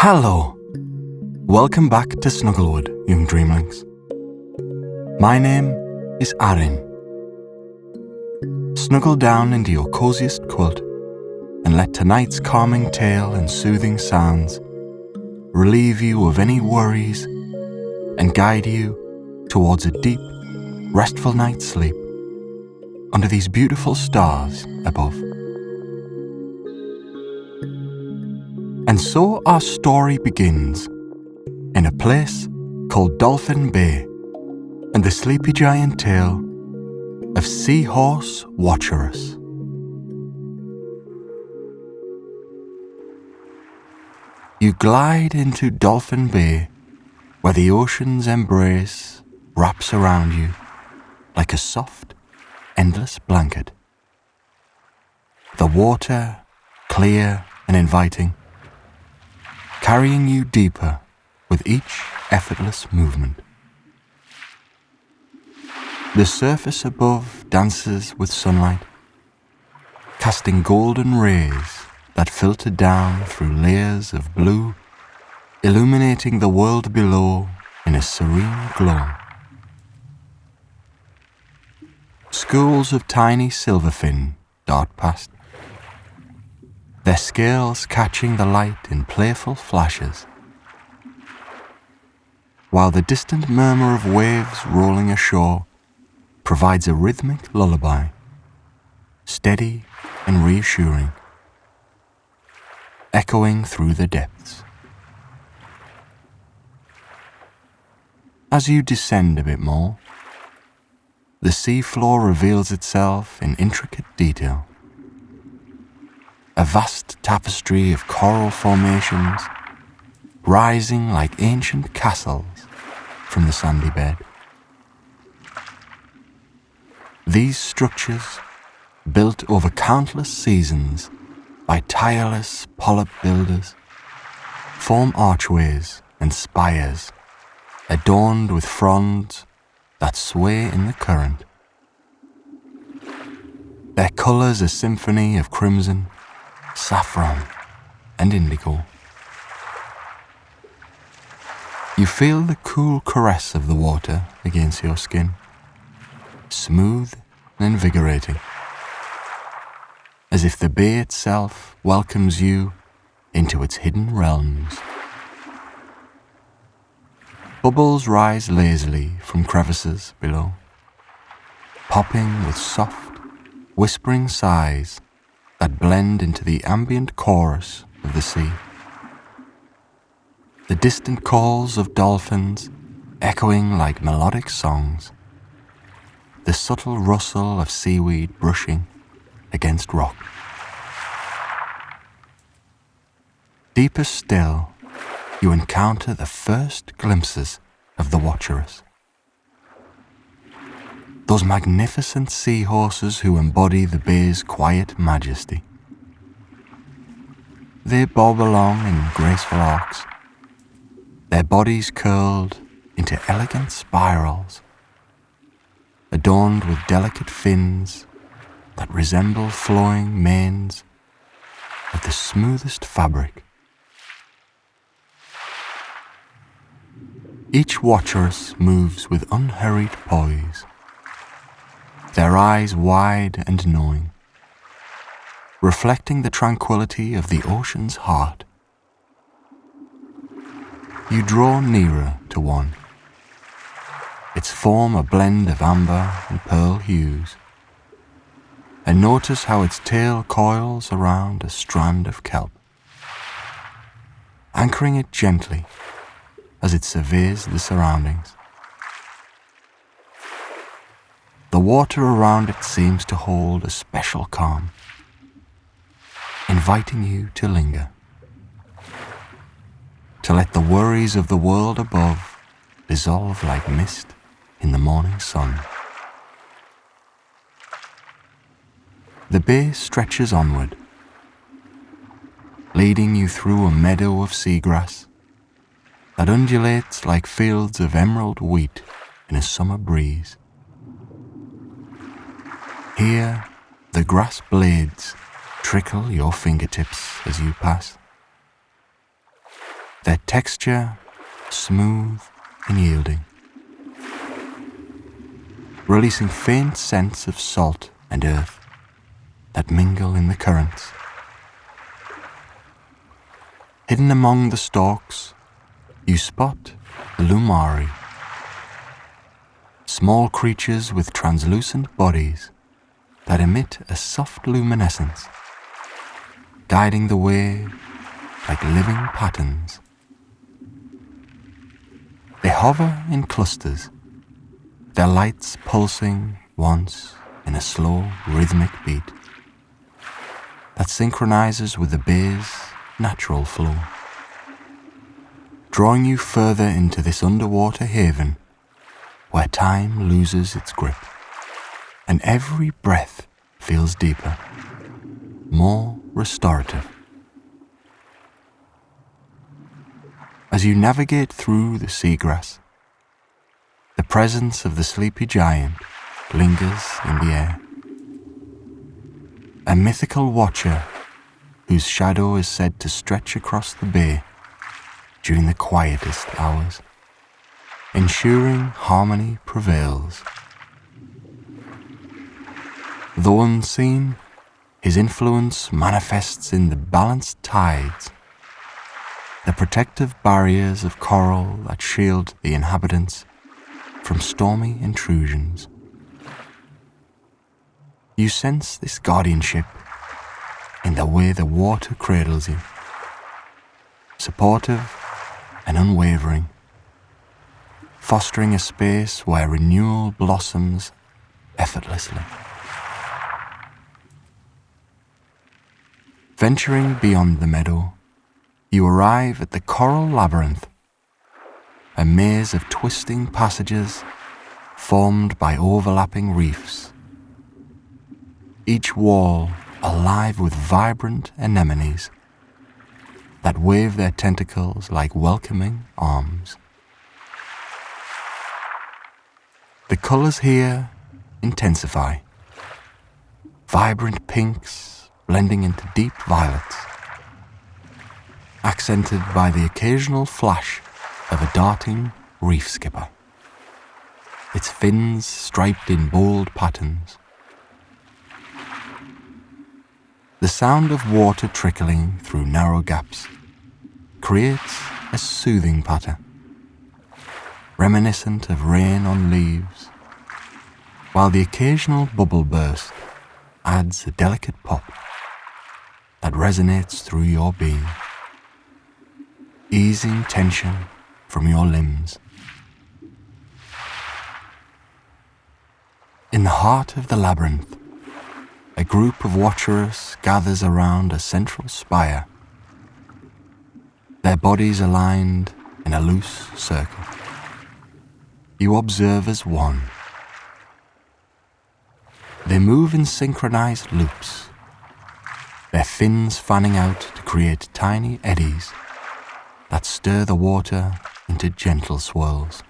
Hello! Welcome back to Snugglewood, young Dreamlynx. My name is Arin. Snuggle down into your coziest quilt and let tonight's calming tale and soothing sounds relieve you of any worries and guide you towards a deep, restful night's sleep under these beautiful stars above. And so our story begins in a place called Dolphin Bay and the sleepy giant tale of Seahorse Watcherus. You glide into Dolphin Bay where the ocean's embrace wraps around you like a soft, endless blanket. The water, clear and inviting, carrying you deeper with each effortless movement. The surface above dances with sunlight, casting golden rays that filter down through layers of blue, illuminating the world below in a serene glow. Schools of tiny silverfin dart past, their scales catching the light in playful flashes, while the distant murmur of waves rolling ashore provides a rhythmic lullaby, steady and reassuring, echoing through the depths. As you descend a bit more, the seafloor reveals itself in intricate detail. A vast tapestry of coral formations rising like ancient castles from the sandy bed. These structures, built over countless seasons by tireless polyp builders, form archways and spires adorned with fronds that sway in the current. Their colours a symphony of crimson, saffron and indigo. You feel the cool caress of the water against your skin, smooth and invigorating, as if the bay itself welcomes you into its hidden realms. Bubbles rise lazily from crevices below, popping with soft, whispering sighs that blend into the ambient chorus of the sea. The distant calls of dolphins echoing like melodic songs, the subtle rustle of seaweed brushing against rock. Deeper still, you encounter the first glimpses of the Watcherus. Those magnificent seahorses who embody the bay's quiet majesty. They bob along in graceful arcs, their bodies curled into elegant spirals, adorned with delicate fins that resemble flowing manes of the smoothest fabric. Each Watcherus moves with unhurried poise, their eyes wide and knowing, reflecting the tranquility of the ocean's heart. You draw nearer to one, its form a blend of amber and pearl hues, and notice how its tail coils around a strand of kelp, anchoring it gently as it surveys the surroundings. The water around it seems to hold a special calm, inviting you to linger, to let the worries of the world above dissolve like mist in the morning sun. The bay stretches onward, leading you through a meadow of seagrass that undulates like fields of emerald wheat in a summer breeze. Here, the grass blades trickle your fingertips as you pass, their texture smooth and yielding, releasing faint scents of salt and earth that mingle in the currents. Hidden among the stalks, you spot the lumari, small creatures with translucent bodies that emit a soft luminescence, guiding the way like living patterns. They hover in clusters, their lights pulsing once in a slow, rhythmic beat that synchronizes with the bay's natural flow, drawing you further into this underwater haven where time loses its grip and every breath feels deeper, more restorative. As you navigate through the seagrass, the presence of the sleepy giant lingers in the air. A mythical watcher whose shadow is said to stretch across the bay during the quietest hours, ensuring harmony prevails. Though unseen, his influence manifests in the balanced tides, the protective barriers of coral that shield the inhabitants from stormy intrusions. You sense this guardianship in the way the water cradles you, supportive and unwavering, fostering a space where renewal blossoms effortlessly. Venturing beyond the meadow, you arrive at the coral labyrinth, a maze of twisting passages formed by overlapping reefs, each wall alive with vibrant anemones that wave their tentacles like welcoming arms. The colors here intensify, vibrant pinks blending into deep violets, accented by the occasional flash of a darting reef skipper, its fins striped in bold patterns. The sound of water trickling through narrow gaps creates a soothing patter, reminiscent of rain on leaves, while the occasional bubble burst adds a delicate pop that resonates through your being, easing tension from your limbs. In the heart of the labyrinth, a group of Watcherus gathers around a central spire, their bodies aligned in a loose circle. You observe as one. They move in synchronized loops, their fins fanning out to create tiny eddies that stir the water into gentle swirls.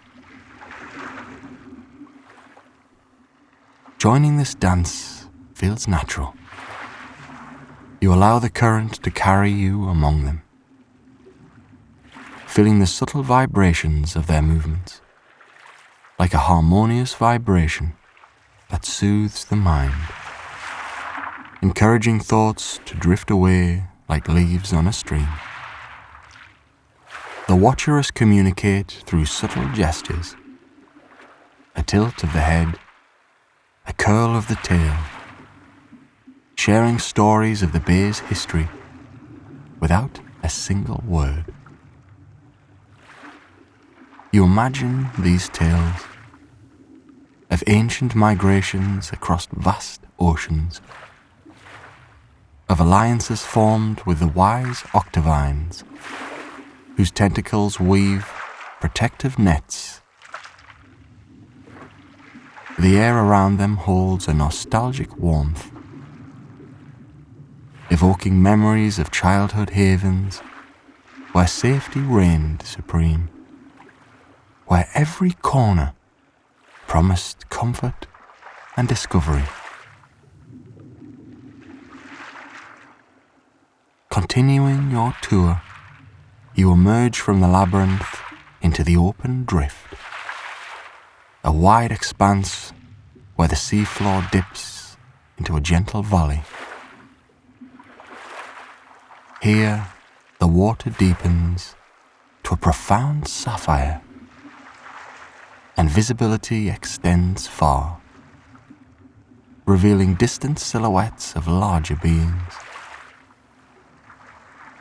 Joining this dance feels natural. You allow the current to carry you among them, feeling the subtle vibrations of their movements, like a harmonious vibration that soothes the mind, encouraging thoughts to drift away like leaves on a stream. The Watcherus communicate through subtle gestures, a tilt of the head, a curl of the tail, sharing stories of the bay's history without a single word. You imagine these tales of ancient migrations across vast oceans, of alliances formed with the wise octavines, whose tentacles weave protective nets. The air around them holds a nostalgic warmth, evoking memories of childhood havens where safety reigned supreme, where every corner promised comfort and discovery. Continuing your tour, you emerge from the labyrinth into the open drift, a wide expanse where the seafloor dips into a gentle valley. Here, the water deepens to a profound sapphire, and visibility extends far, revealing distant silhouettes of larger beings.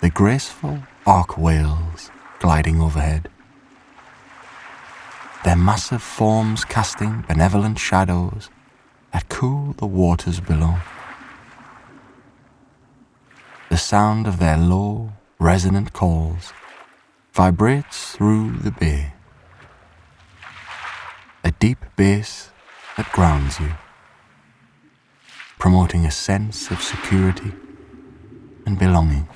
The graceful arc whales gliding overhead, their massive forms casting benevolent shadows that cool the waters below. The sound of their low, resonant calls vibrates through the bay, a deep bass that grounds you, promoting a sense of security and belonging.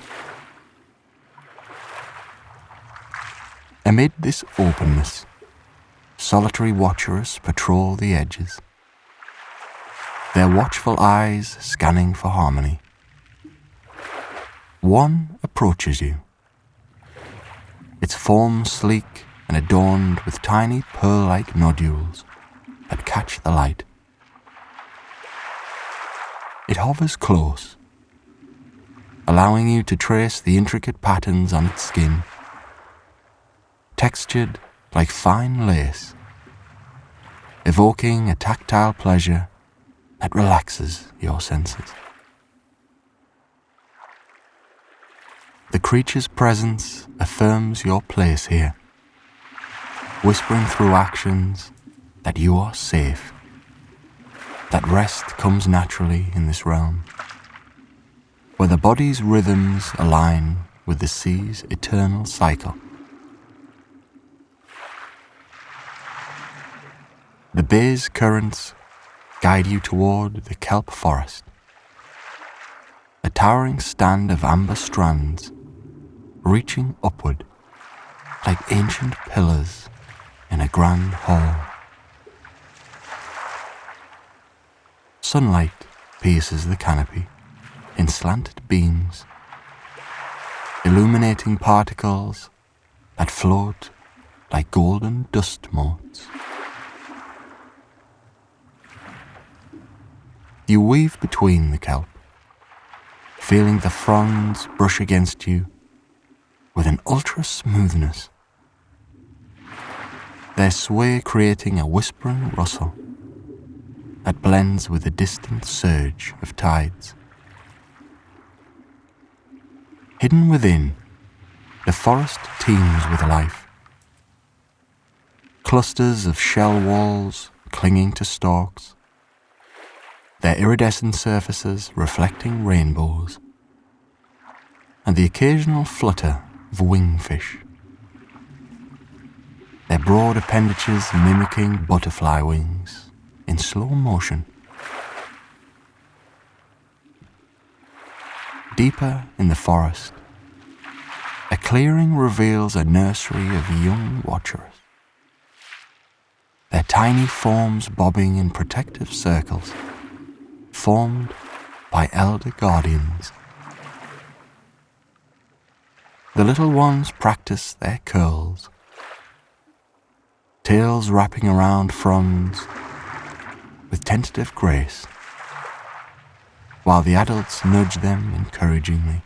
Amid this openness, solitary watcherus patrol the edges, their watchful eyes scanning for harmony. One approaches you, its form sleek and adorned with tiny pearl-like nodules that catch the light. It hovers close, allowing you to trace the intricate patterns on its skin, textured like fine lace, evoking a tactile pleasure that relaxes your senses. The creature's presence affirms your place here, whispering through actions that you are safe, that rest comes naturally in this realm, where the body's rhythms align with the sea's eternal cycle. The bay's currents guide you toward the kelp forest, a towering stand of amber strands reaching upward like ancient pillars in a grand hall. Sunlight pierces the canopy in slanted beams, illuminating particles that float like golden dust motes. You weave between the kelp, feeling the fronds brush against you with an ultra-smoothness, their sway creating a whispering rustle that blends with the distant surge of tides. Hidden within, the forest teems with life. Clusters of shell walls clinging to stalks, their iridescent surfaces reflecting rainbows, and the occasional flutter of wingfish, their broad appendages mimicking butterfly wings in slow motion. Deeper in the forest, a clearing reveals a nursery of young watcherus, their tiny forms bobbing in protective circles, formed by elder guardians. The little ones practice their curls, tails wrapping around fronds with tentative grace, while the adults nudge them encouragingly.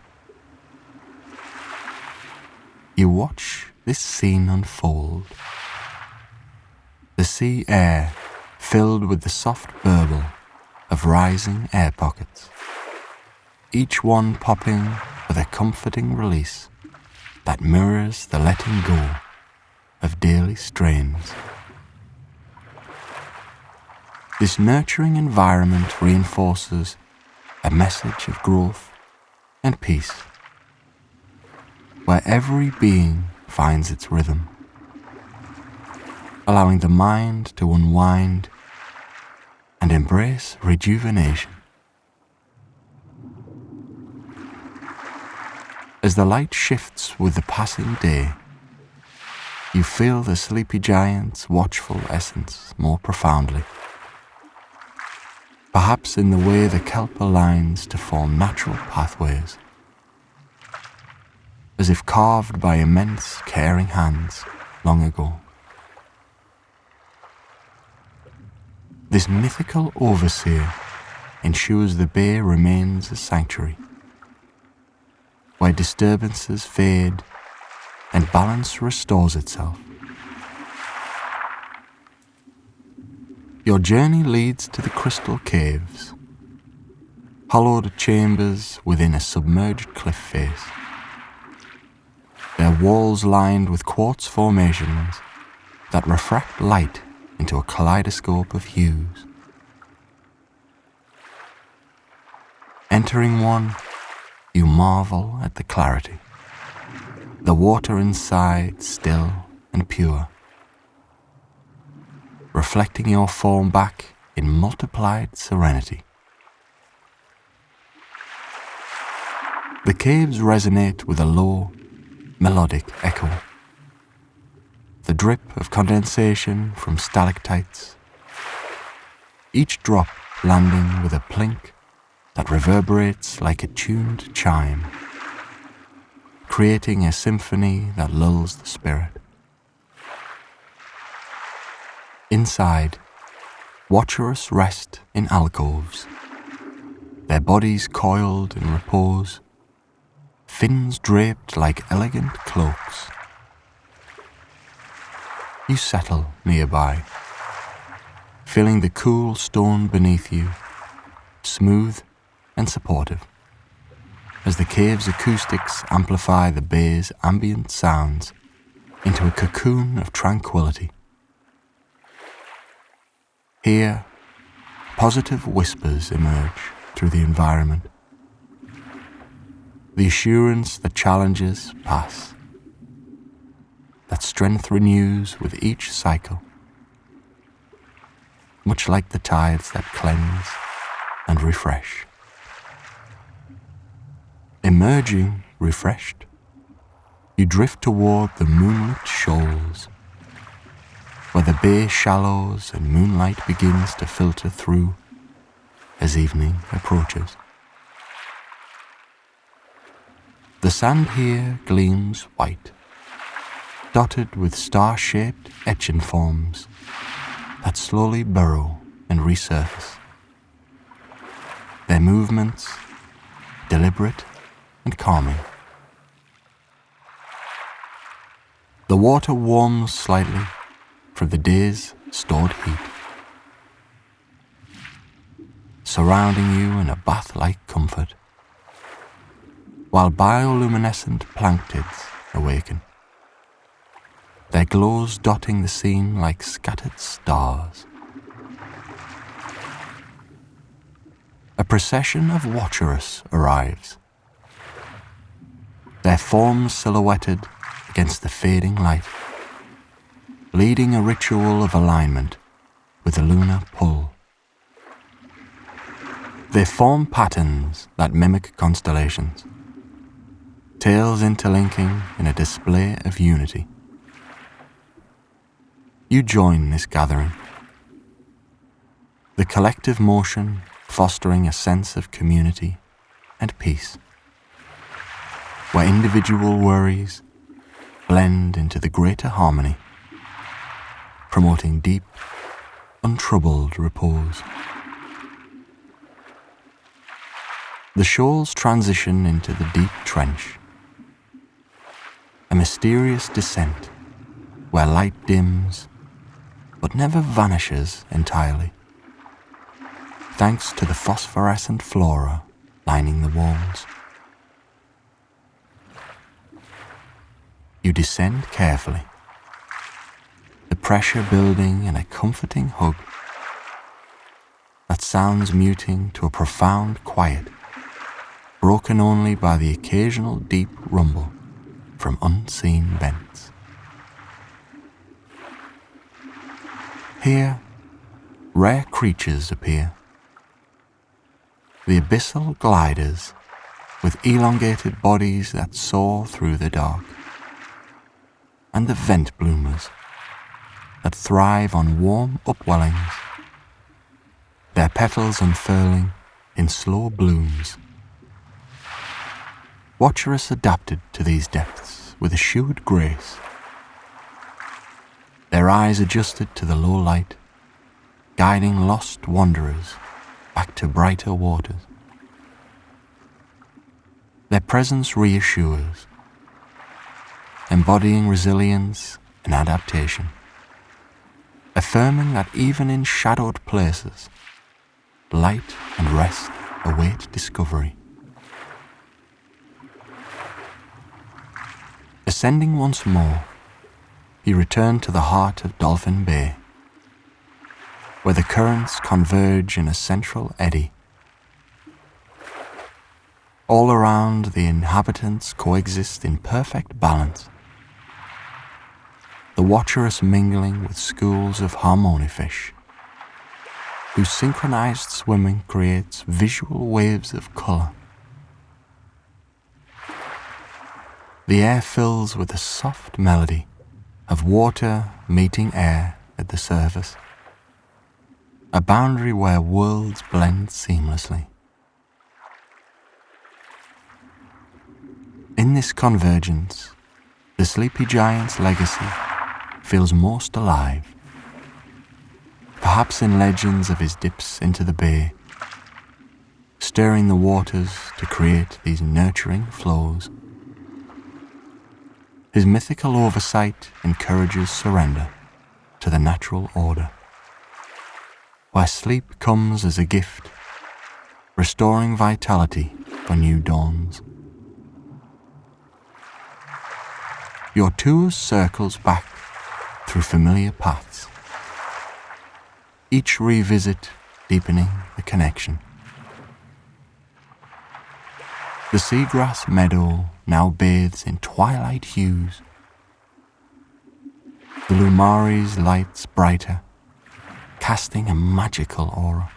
You watch this scene unfold, the sea air filled with the soft burble of rising air pockets, each one popping with a comforting release that mirrors the letting go of daily strains. This nurturing environment reinforces a message of growth and peace, where every being finds its rhythm, allowing the mind to unwind and embrace rejuvenation. As the light shifts with the passing day, you feel the sleepy giant's watchful essence more profoundly, perhaps in the way the kelp aligns to form natural pathways, as if carved by immense, caring hands long ago. This mythical overseer ensures the bay remains a sanctuary, where disturbances fade and balance restores itself. Your journey leads to the crystal caves, hollowed chambers within a submerged cliff face, their walls lined with quartz formations that refract light into a kaleidoscope of hues. Entering one, you marvel at the clarity, the water inside still and pure, reflecting your form back in multiplied serenity. The caves resonate with a low, melodic echo, the drip of condensation from stalactites, each drop landing with a plink that reverberates like a tuned chime, creating a symphony that lulls the spirit. Inside, Watcherus rest in alcoves, their bodies coiled in repose, fins draped like elegant cloaks. You settle nearby, feeling the cool stone beneath you, smooth and supportive, as the cave's acoustics amplify the bay's ambient sounds into a cocoon of tranquility. Here, positive whispers emerge through the environment, the assurance that challenges pass, that strength renews with each cycle, much like the tides that cleanse and refresh. Emerging refreshed, you drift toward the moonlit shoals, where the bay shallows and moonlight begins to filter through as evening approaches. The sand here gleams white, dotted with star-shaped etching forms that slowly burrow and resurface, their movements deliberate and calming. The water warms slightly from the day's stored heat, surrounding you in a bath-like comfort, while bioluminescent planktids awaken, their glows dotting the scene like scattered stars. A procession of Watcherus arrives, their forms silhouetted against the fading light, leading a ritual of alignment with the lunar pull. They form patterns that mimic constellations, tails interlinking in a display of unity. You join this gathering, the collective motion fostering a sense of community and peace, where individual worries blend into the greater harmony, promoting deep, untroubled repose. The shoals transition into the deep trench, a mysterious descent where light dims but never vanishes entirely, thanks to the phosphorescent flora lining the walls. You descend carefully, the pressure building in a comforting hug that sounds muting to a profound quiet, broken only by the occasional deep rumble from unseen vents. Here, rare creatures appear, the abyssal gliders with elongated bodies that soar through the dark, and the vent bloomers that thrive on warm upwellings, their petals unfurling in slow blooms. Watcherus adapted to these depths with assured grace. Their eyes adjusted to the low light, guiding lost wanderers back to brighter waters. Their presence reassures, embodying resilience and adaptation, affirming that even in shadowed places, light and rest await discovery. Ascending once more, he returned to the heart of Dolphin Bay, where the currents converge in a central eddy. All around, the inhabitants coexist in perfect balance, the Watcherus mingling with schools of harmonifish, whose synchronized swimming creates visual waves of colour. The air fills with a soft melody of water meeting air at the surface, a boundary where worlds blend seamlessly. In this convergence, the sleepy giant's legacy feels most alive, perhaps in legends of his dips into the bay, stirring the waters to create these nurturing flows. His mythical oversight encourages surrender to the natural order, where sleep comes as a gift, restoring vitality for new dawns. Your tour circles back through familiar paths, each revisit deepening the connection. The seagrass meadow now bathes in twilight hues, the Lumari's lights brighter, casting a magical aura.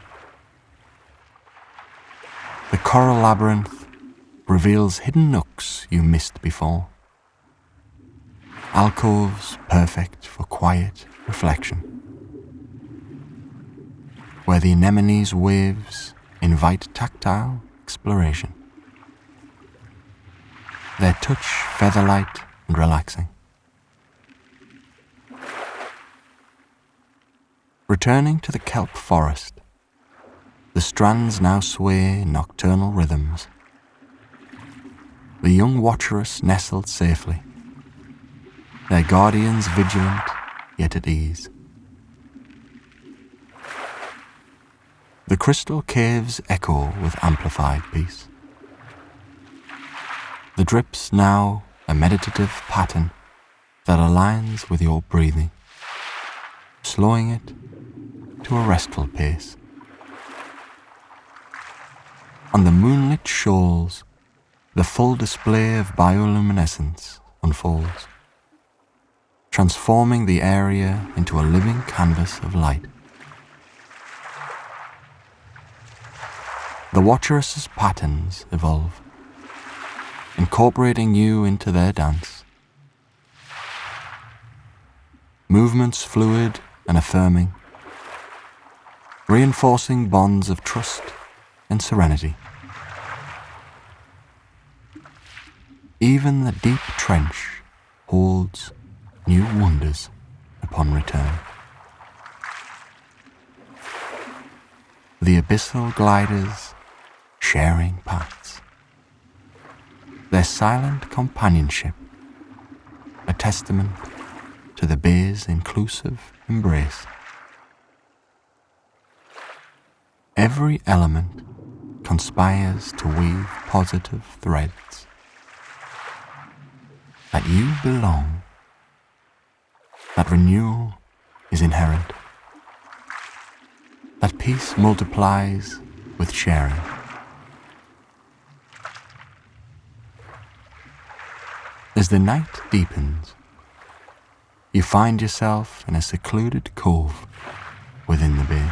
The coral labyrinth reveals hidden nooks you missed before, alcoves perfect for quiet reflection, where the anemone's waves invite tactile exploration, their touch featherlight and relaxing. Returning to the kelp forest, the strands now sway in nocturnal rhythms. The young Watcherus nestled safely, their guardians vigilant yet at ease. The crystal caves echo with amplified peace. The drips now a meditative pattern that aligns with your breathing, slowing it to a restful pace. On the moonlit shoals, the full display of bioluminescence unfolds, transforming the area into a living canvas of light. The Watcherus's patterns evolve, incorporating you into their dance. Movements fluid and affirming, reinforcing bonds of trust and serenity. Even the deep trench holds new wonders upon return. The abyssal gliders sharing paths, their silent companionship a testament to the bay's inclusive embrace. Every element conspires to weave positive threads, that you belong, that renewal is inherent, that peace multiplies with sharing. As the night deepens, you find yourself in a secluded cove within the bay,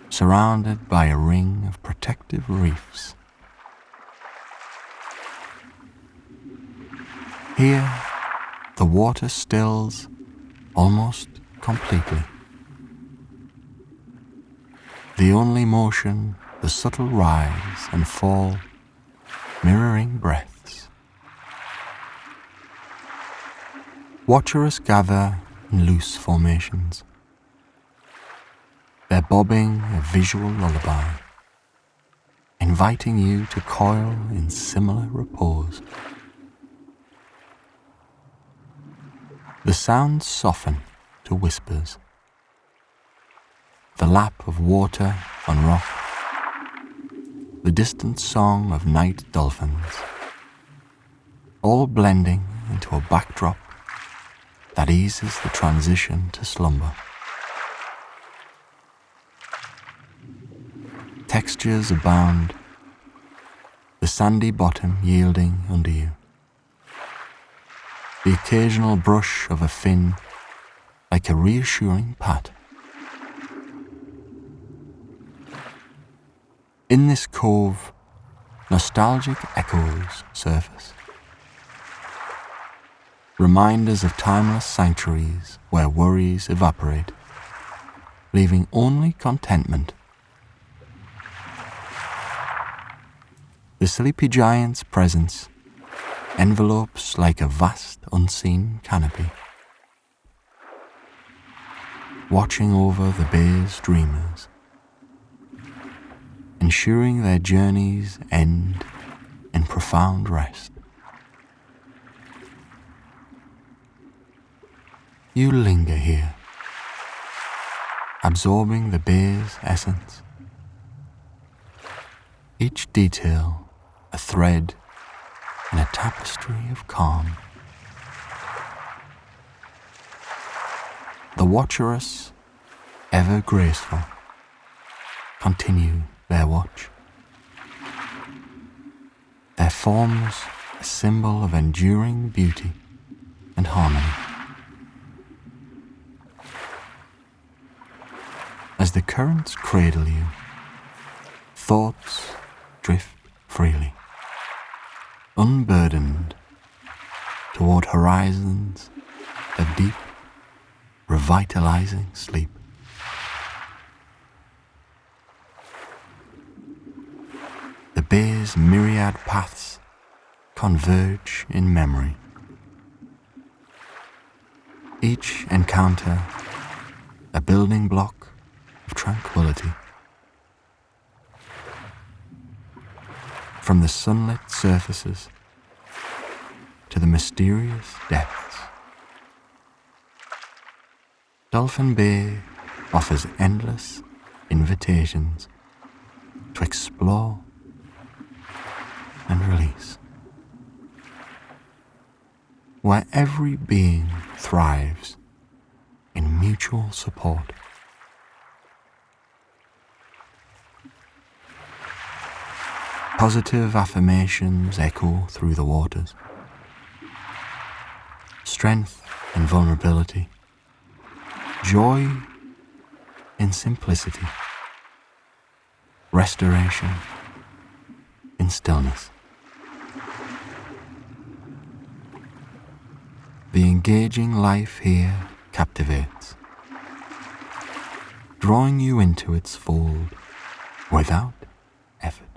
surrounded by a ring of protective reefs. Here, the water stills almost completely. The only motion, the subtle rise and fall mirroring breaths. Watcherus gather in loose formations, their bobbing a visual lullaby, inviting you to coil in similar repose. The sounds soften to whispers, the lap of water on rock, the distant song of night dolphins, all blending into a backdrop that eases the transition to slumber. Textures abound, the sandy bottom yielding under you, the occasional brush of a fin like a reassuring pat. In this cove, nostalgic echoes surface, reminders of timeless sanctuaries where worries evaporate, leaving only contentment. The sleepy giant's presence envelopes like a vast unseen canopy, watching over the bay's dreamers, ensuring their journeys end in profound rest. You linger here, absorbing the bay's essence, each detail a thread in a tapestry of calm. The Watcherus, ever graceful, continue their watch, their forms a symbol of enduring beauty and harmony. As the currents cradle you, thoughts drift freely, unburdened toward horizons of deep, revitalizing sleep. The bay's myriad paths converge in memory, each encounter a building block of tranquility. From the sunlit surfaces to the mysterious depths, Dolphin Bay offers endless invitations to explore and release, where every being thrives in mutual support. Positive affirmations echo through the waters. Strength in vulnerability. Joy in simplicity. Restoration in stillness. The engaging life here captivates, drawing you into its fold without effort.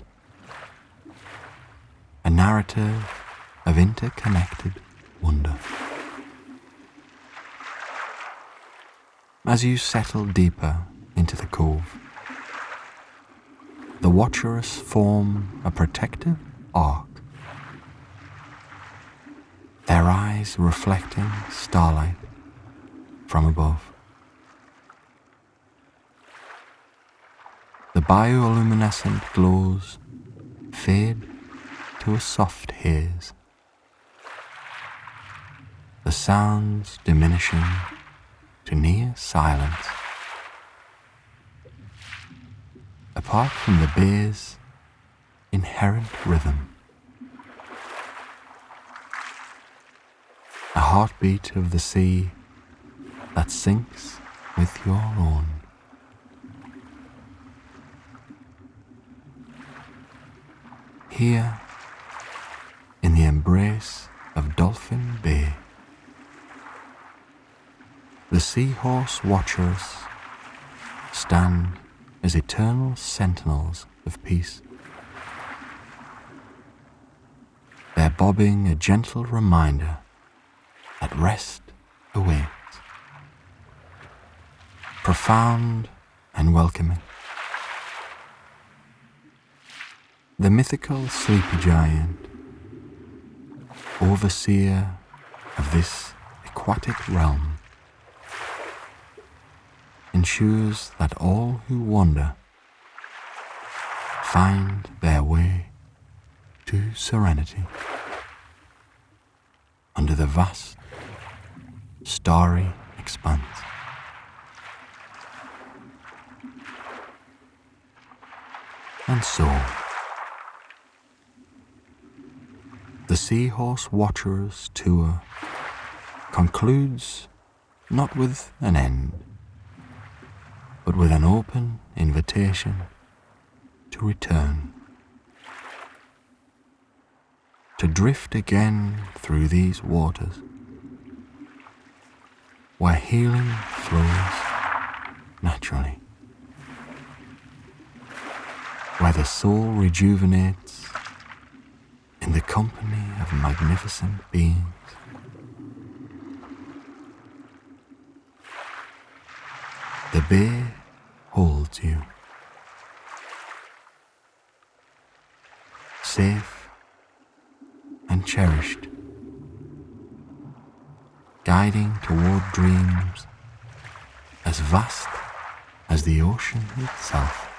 A narrative of interconnected wonder. As you settle deeper into the cove, the Watcherus form a protective arc, their eyes reflecting starlight from above. The bioluminescent glows fade to a soft haze, the sounds diminishing to near silence. Apart from the bay's inherent rhythm, a heartbeat of the sea that syncs with your own. Here, in the embrace of Dolphin Bay, the Seahorse Watcherus stand as eternal sentinels of peace, bobbing a gentle reminder that rest awaits, profound and welcoming. The mythical sleepy giant, overseer of this aquatic realm, ensures that all who wander find their way to serenity under the vast, starry expanse. And so, the Seahorse Watcherus tour concludes not with an end, but with an open invitation to return, to drift again through these waters, where healing flows naturally, where the soul rejuvenates in the company of magnificent beings. The bay holds you, safe and cherished, guiding toward dreams as vast as the ocean itself.